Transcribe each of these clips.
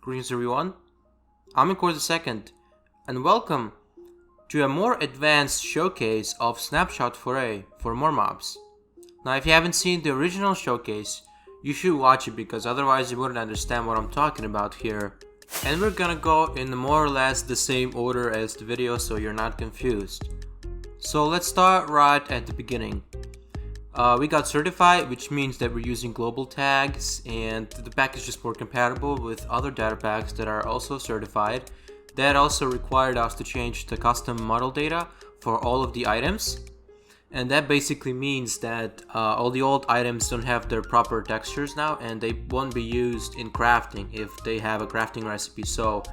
Greetings everyone, I'm in course second, and welcome to a more advanced showcase of Snapshot Foray for more mobs. Now if you haven't seen the original showcase, you should watch it because otherwise you wouldn't understand what I'm talking about here. And we're gonna go in more or less the same order as the video so you're not confused. So let's start right at the beginning. We got certified, which means that we're using global tags and the pack is just more compatible with other data packs that are also certified. That also required us to change the custom model data for all of the items. And that basically means that all the old items don't have their proper textures now and they won't be used in crafting if they have a crafting recipe. So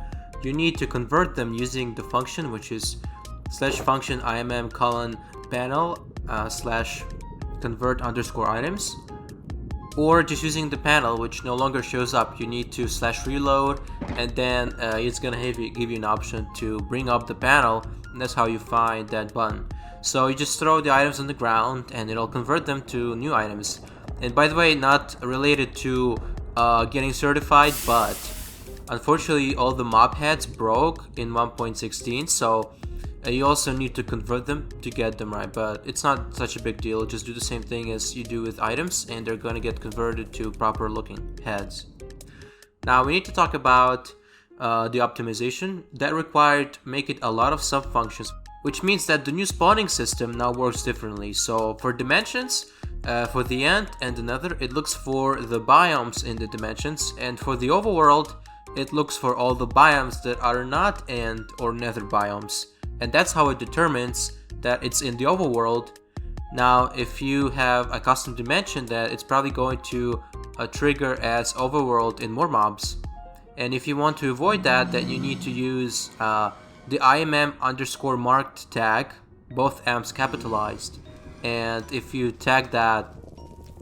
you need to convert them using the function, which is /function imm::panel /convert_ items, or just using the panel which no longer shows up. You need to /reload and then it's gonna give you an option to bring up the panel, and that's how you find that button. So you just throw the items on the ground and it'll convert them to new items. And by the way, not related to getting certified, but unfortunately all the mob heads broke in 1.16, so you also need to convert them to get them right, but it's not such a big deal. Just do the same thing as you do with items and they're going to get converted to proper looking heads. Now we need to talk about the optimization. That required make it a lot of sub functions, which means that the new spawning system now works differently. So for dimensions, for the End and the Nether, it looks for the biomes in the dimensions, and for the overworld it looks for all the biomes that are not End or Nether biomes. And that's how it determines that it's in the overworld. Now, if you have a custom dimension, that it's probably going to trigger as overworld in more mobs. And if you want to avoid that, then you need to use the IMM_marked tag, both M's capitalized. And if you tag that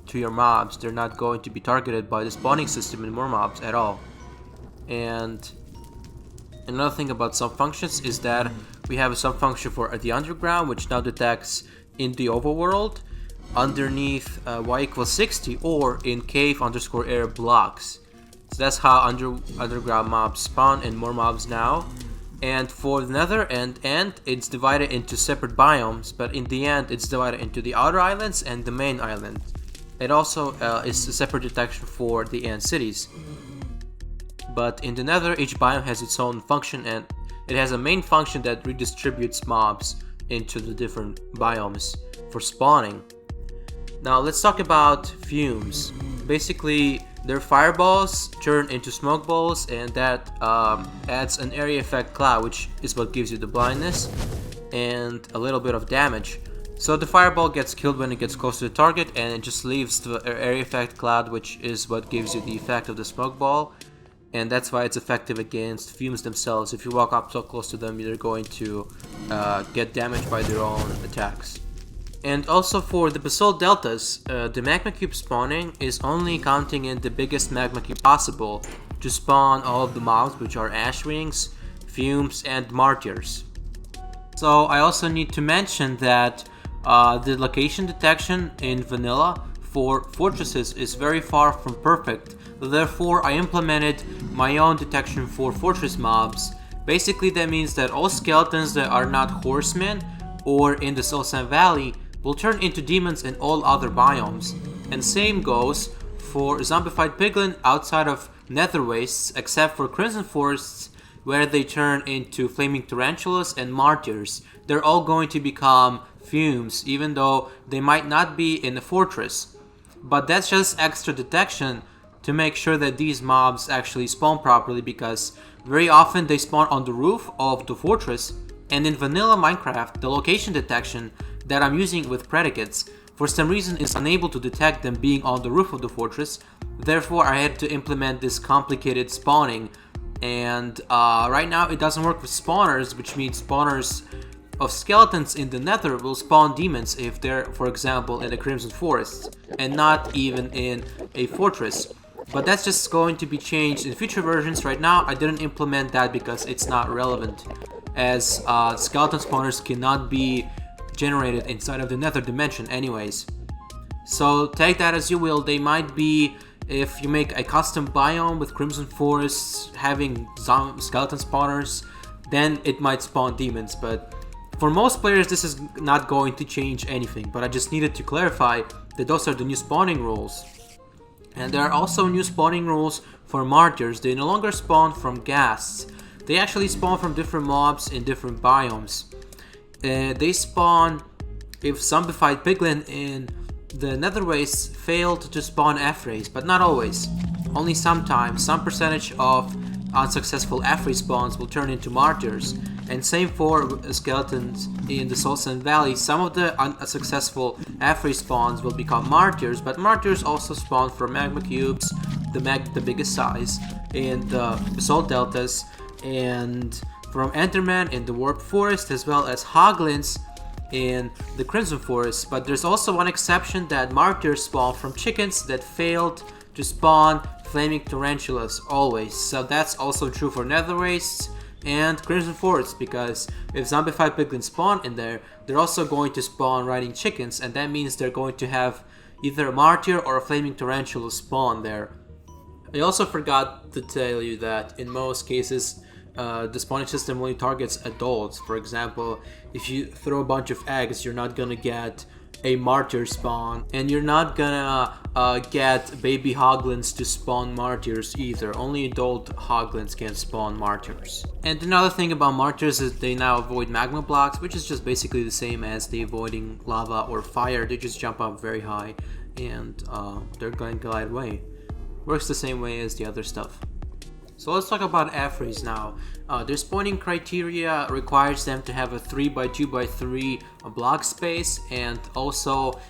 to your mobs, they're not going to be targeted by the spawning system in more mobs at all. And another thing about subfunctions is that we have a subfunction for the underground, which now detects in the overworld underneath y=60 or in cave_air blocks. So that's how underground mobs spawn in more mobs now. And for the Nether and End, it's divided into separate biomes, but in the End it's divided into the outer islands and the main island. It also is a separate detection for the End cities. But in the Nether, each biome has its own function, and it has a main function that redistributes mobs into the different biomes for spawning. Now let's talk about fumes. Basically, their fireballs turn into smoke balls, and that adds an area effect cloud, which is what gives you the blindness and a little bit of damage. So the fireball gets killed when it gets close to the target, and it just leaves the area effect cloud, which is what gives you the effect of the smoke ball. And that's why it's effective against fumes themselves. If you walk up so close to them, they're going to get damaged by their own attacks. And also for the basalt deltas, the magma cube spawning is only counting in the biggest magma cube possible to spawn all of the mobs, which are Ashwings, Fumes, and Martyrs. So I also need to mention that the location detection in vanilla for fortresses is very far from perfect. Therefore, I implemented my own detection for fortress mobs. Basically, that means that all skeletons that are not horsemen or in the Soul Sand Valley will turn into demons in all other biomes. And same goes for zombified piglin outside of Nether wastes, except for Crimson Forests, where they turn into flaming tarantulas and martyrs. They're all going to become fumes, even though they might not be in the fortress. But that's just extra detection to make sure that these mobs actually spawn properly, because very often they spawn on the roof of the fortress, and in vanilla Minecraft, the location detection that I'm using with predicates for some reason is unable to detect them being on the roof of the fortress. Therefore, I had to implement this complicated spawning, and right now it doesn't work with spawners, which means spawners of skeletons in the Nether will spawn demons if they're, for example, in the Crimson Forest and not even in a fortress. But that's just going to be changed in future versions. Right now I didn't implement that because it's not relevant, as skeleton spawners cannot be generated inside of the Nether dimension anyways. So take that as you will. They might be If you make a custom biome with Crimson Forests having skeleton spawners, then it might spawn demons, but for most players this is not going to change anything. But I just needed to clarify that those are the new spawning rules. And there are also new spawning rules for Martyrs. They no longer spawn from ghasts. They actually spawn from different mobs in different biomes. They spawn if zombified Piglin in the Nether Wastes failed to spawn Affrays, but not always. Only sometimes. Some percentage of unsuccessful Affray spawns will turn into Martyrs, and same for skeletons in the Soul Sand Valley. Some of the unsuccessful Affray spawns will become Martyrs, but Martyrs also spawn from magma cubes, the biggest size, in the Basalt Deltas, and from Enderman in the Warped Forest, as well as Hoglins in the Crimson Forest. But there's also one exception, that Martyrs spawn from chickens that failed to spawn Flaming Tarantulas always. So that's also true for Nether Wastes and Crimson Forest, because if zombified Piglins spawn in there, they're also going to spawn riding chickens, and that means they're going to have either a Martyr or a Flaming Tarantula spawn there. I also forgot to tell you that in most cases the spawning system only targets adults. For example, if you throw a bunch of eggs, you're not gonna get a Martyr spawn, and you're not gonna get baby Hoglins to spawn Martyrs either. Only adult Hoglins can spawn Martyrs. And another thing about Martyrs is they now avoid magma blocks, which is just basically the same as the avoiding lava or fire. They just jump up very high and they're going to glide away. Works the same way as the other stuff. So let's talk about Affrays now. Their spawning criteria requires them to have a 3x2x3 block space, and also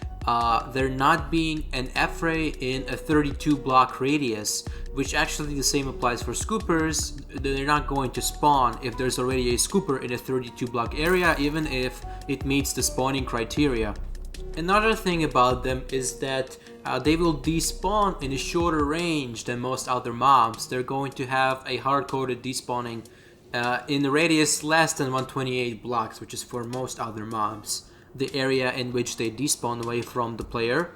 there not being an Affray in a 32 block radius, which actually the same applies for Scoopers. They're not going to spawn if there's already a Scooper in a 32 block area, even if it meets the spawning criteria. Another thing about them is that they will despawn in a shorter range than most other mobs. They're going to have a hard-coded despawning in a radius less than 128 blocks, which is for most other mobs, the area in which they despawn away from the player.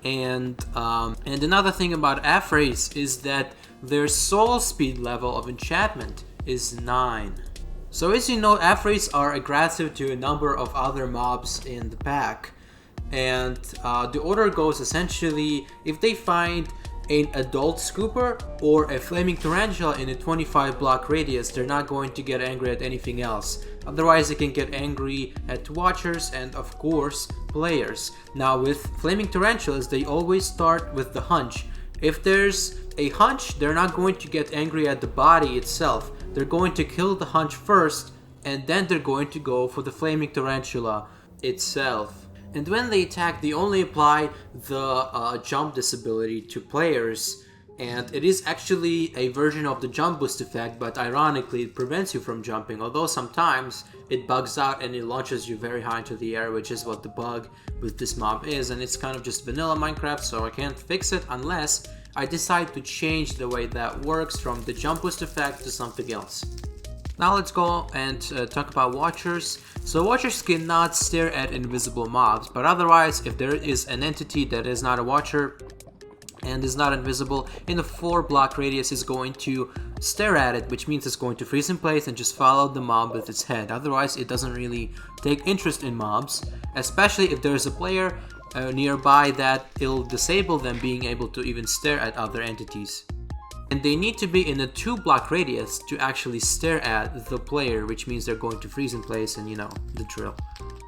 And another thing about Affrays is that their soul speed level of enchantment is 9. So as you know, Affrays are aggressive to a number of other mobs in the pack. And the order goes essentially, if they find an adult Scooper or a Flaming Tarantula in a 25 block radius, they're not going to get angry at anything else. Otherwise they can get angry at Watchers and of course players. Now with Flaming Tarantulas, they always start with the hunch. If there's a hunch, they're not going to get angry at the body itself. They're going to kill the hunch first, and then they're going to go for the Flaming Tarantula itself. And when they attack, they only apply the jump disability to players, and it is actually a version of the jump boost effect, but ironically it prevents you from jumping, although sometimes it bugs out and it launches you very high into the air, which is what the bug with this mob is, and it's kind of just vanilla Minecraft, so I can't fix it unless I decide to change the way that works from the jump boost effect to something else. Now let's go and talk about Watchers. So Watchers cannot stare at invisible mobs, but otherwise if there is an entity that is not a Watcher and is not invisible in a 4 block radius, is going to stare at it, which means it's going to freeze in place and just follow the mob with its head. Otherwise it doesn't really take interest in mobs, especially if there's a player nearby that it'll disable them being able to even stare at other entities. And they need to be in a 2 block radius to actually stare at the player, which means they're going to freeze in place, and you know, the drill.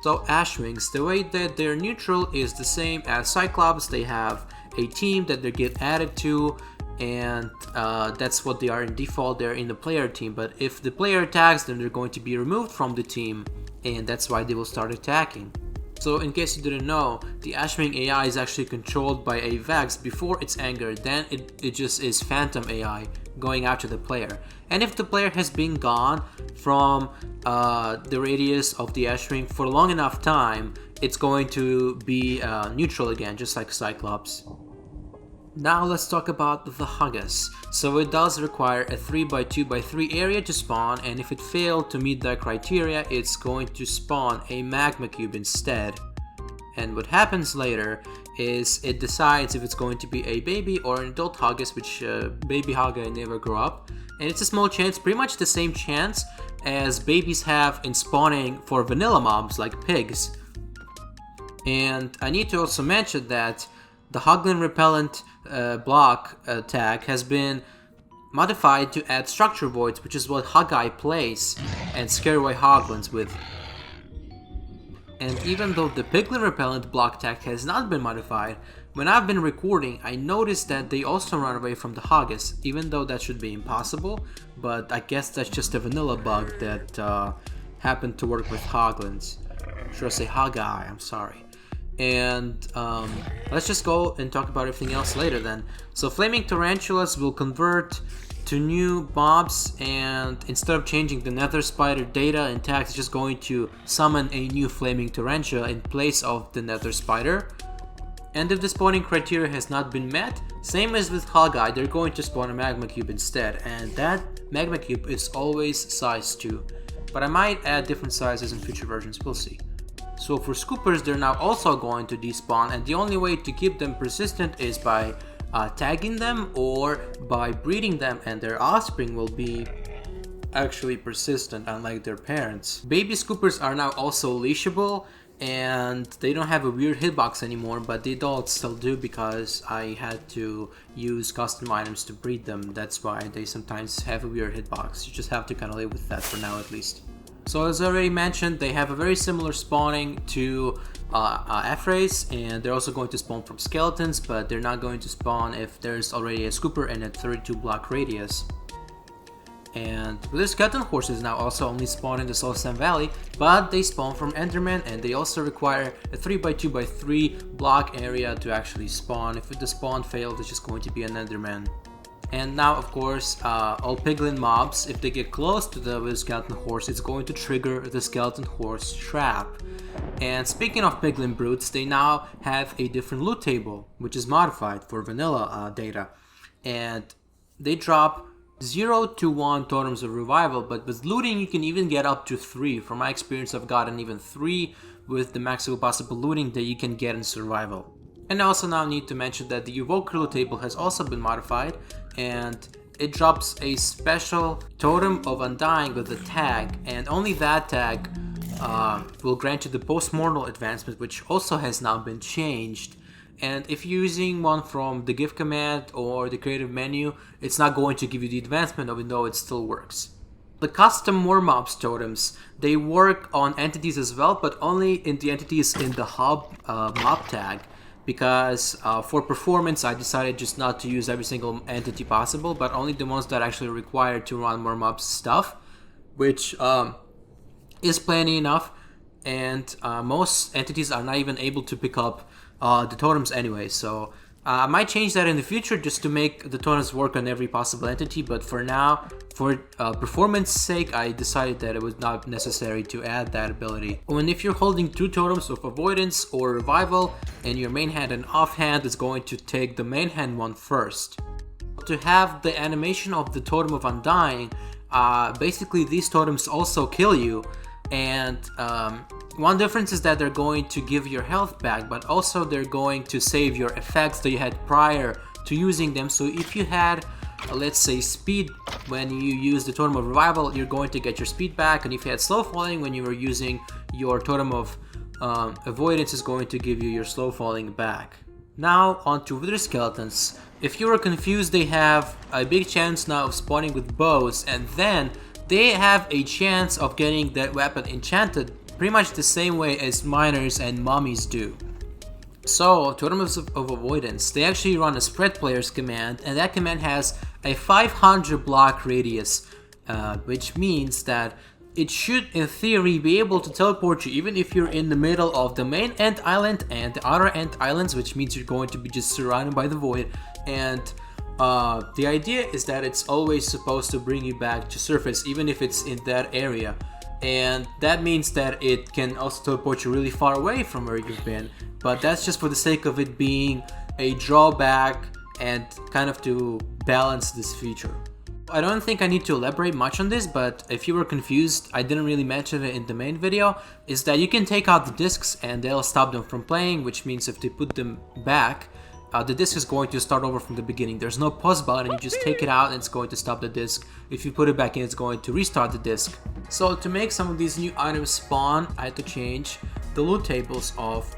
So Ashwings, the way that they're neutral is the same as Cyclops. They have a team that they get added to, and that's what they are in default. They're in the player team, but if the player attacks them, they're going to be removed from the team, and that's why they will start attacking. So in case you didn't know, the Ashwing AI is actually controlled by a Vex before it's angered, then it just is Phantom AI going after the player. And if the player has been gone from the radius of the Ashwing for long enough time, it's going to be neutral again, just like Cyclops. Now let's talk about the Hoggi. So it does require a 3x2x3 area to spawn, and if it failed to meet that criteria, it's going to spawn a magma cube instead. and what happens later is it decides if it's going to be a baby or an adult Hoggi, which baby Hoggi never grow up, and it's a small chance, pretty much the same chance as babies have in spawning for vanilla mobs like pigs. And I need to also mention that the Hoglin repellent block tag has been modified to add structure voids, which is what Hoggi plays and scare away Hoglins with. And even though the Piglin repellent block tag has not been modified, when I've been recording I noticed that they also run away from the Hoggis, even though that should be impossible, but I guess that's just a vanilla bug that happened to work with Hoglins. Should I say Hoggi? I'm sorry. And let's just go and talk about everything else later then. So Flaming Tarantulas will convert to new mobs, and instead of changing the nether spider data and tags, it's just going to summon a new Flaming Tarantula in place of the nether spider. And if the spawning criteria has not been met, same as with Hoggi, they're going to spawn a magma cube instead, and that magma cube is always size 2. But I might add different sizes in future versions, we'll see. So for scoopers, they're now also going to despawn, and the only way to keep them persistent is by tagging them or by breeding them, and their offspring will be actually persistent unlike their parents. Baby scoopers are now also leashable, and they don't have a weird hitbox anymore, but the adults still do because I had to use custom items to breed them. That's why they sometimes have a weird hitbox. You just have to kind of live with that for now at least. So as I already mentioned, they have a very similar spawning to Affrays, and they're also going to spawn from skeletons, but they're not going to spawn if there's already a scooper in a 32 block radius. And the skeleton horses now also only spawn in the Soul Sand Valley, but they spawn from Enderman, and they also require a 3x2x3 block area to actually spawn. If the spawn fails, it's just going to be an Enderman. And now, of course, all piglin mobs, if they get close to the skeleton horse, it's going to trigger the skeleton horse trap. And speaking of piglin brutes, they now have a different loot table, which is modified for vanilla data. And they drop 0 to 1 totems of revival, but with looting you can even get up to 3. From my experience, I've gotten even 3 with the maximum possible looting that you can get in survival. And I also now need to mention that the Evoker loot table has also been modified, and it drops a special Totem of Undying with a tag, and only that tag will grant you the Postmortal advancement, which also has now been changed. And if you're using one from the gift command or the creative menu, it's not going to give you the advancement, even though it still works. The custom More Mobs totems, they work on entities as well, but only in the entities in the hub mob tag. Because for performance I decided just not to use every single entity possible, but only the ones that actually require to run more mobs stuff, which is plenty enough, and most entities are not even able to pick up the totems anyway, so I might change that in the future just to make the totems work on every possible entity, but for now, for performance sake, I decided that it was not necessary to add that ability. And if you're holding 2 totems of Avoidance or Revival, and your main hand and offhand is going to take the main hand one first. To have the animation of the Totem of Undying, basically these totems also kill you, and one difference is that they're going to give your health back, but also they're going to save your effects that you had prior to using them. So if you had, let's say, speed when you use the Totem of Revival, you're going to get your speed back, and if you had slow falling when you were using your Totem of Avoidance, is going to give you your slow falling back. Now on to Wither Skeletons. If you were confused, they have a big chance now of spawning with bows, and then they have a chance of getting that weapon enchanted pretty much the same way as miners and mummies do. So, Totems of Avoidance, they actually run a spread players command, and that command has a 500 block radius, which means that it should in theory be able to teleport you even if you're in the middle of the main end island and the outer end islands, which means you're going to be just surrounded by the void. And the idea is that it's always supposed to bring you back to surface even if it's in that area. And that means that it can also teleport you really far away from where you've been, but that's just for the sake of it being a drawback and kind of to balance this feature. I don't think I need to elaborate much on this, but if you were confused, I didn't really mention it in the main video, is that you can take out the discs and they'll stop them from playing, which means if they put them back, the disc is going to start over from the beginning. There's no pause button, you just take it out and it's going to stop the disc. If you put it back in, it's going to restart the disc. So to make some of these new items spawn, I had to change the loot tables of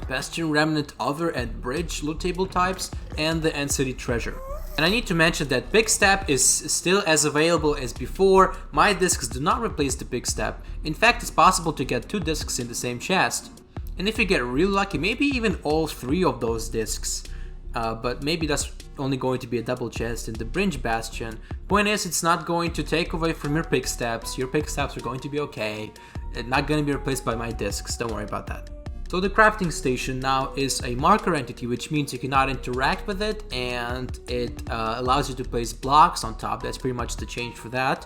Bastion Remnant Other and Bridge loot table types and the End City Treasure. And I need to mention that Big Step is still as available as before. My discs do not replace the Big Step. In fact, it's possible to get 2 discs in the same chest. And if you get really lucky, maybe even all 3 of those discs. But maybe that's only going to be a double chest in the Bridge Bastion. Point is, it's not going to take away from your Pick Steps. Your Pick Steps are going to be okay. And not going to be replaced by my discs, don't worry about that. So the crafting station now is a marker entity, which means you cannot interact with it, and it allows you to place blocks on top. That's pretty much the change for that.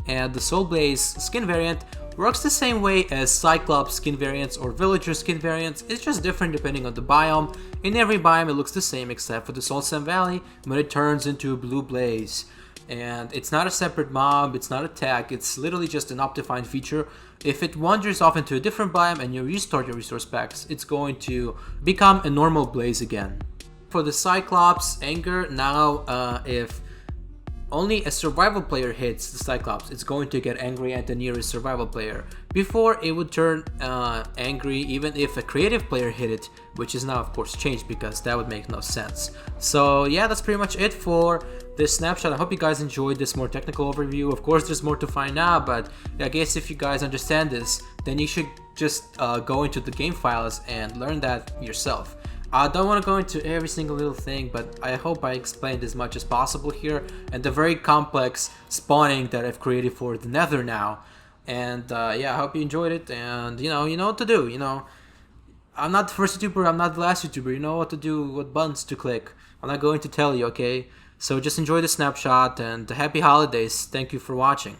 And the Soul Blaze skin variant works the same way as Cyclops skin variants or Villager skin variants. It's just different depending on the biome. In every biome it looks the same except for the Soul Sand Valley, when it turns into a blue blaze. And it's not a separate mob, it's not a tag, it's literally just an optified feature. If it wanders off into a different biome and you restart your resource packs, it's going to become a normal blaze again. For the Cyclops Anger, now if only a survival player hits the Cyclops, it's going to get angry at the nearest survival player. Before, it would turn angry even if a creative player hit it, which is now of course changed because that would make no sense. So yeah, that's pretty much it for this snapshot. I hope you guys enjoyed this more technical overview. Of course there's more to find out, but I guess if you guys understand this, then you should just go into the game files and learn that yourself. I don't want to go into every single little thing, but I hope I explained as much as possible here, and the very complex spawning that I've created for the Nether now. And yeah, I hope you enjoyed it, and you know what to do. I'm not the first YouTuber, I'm not the last YouTuber. You know what to do, what buttons to click. I'm not going to tell you, okay? So just enjoy the snapshot, and happy holidays. Thank you for watching.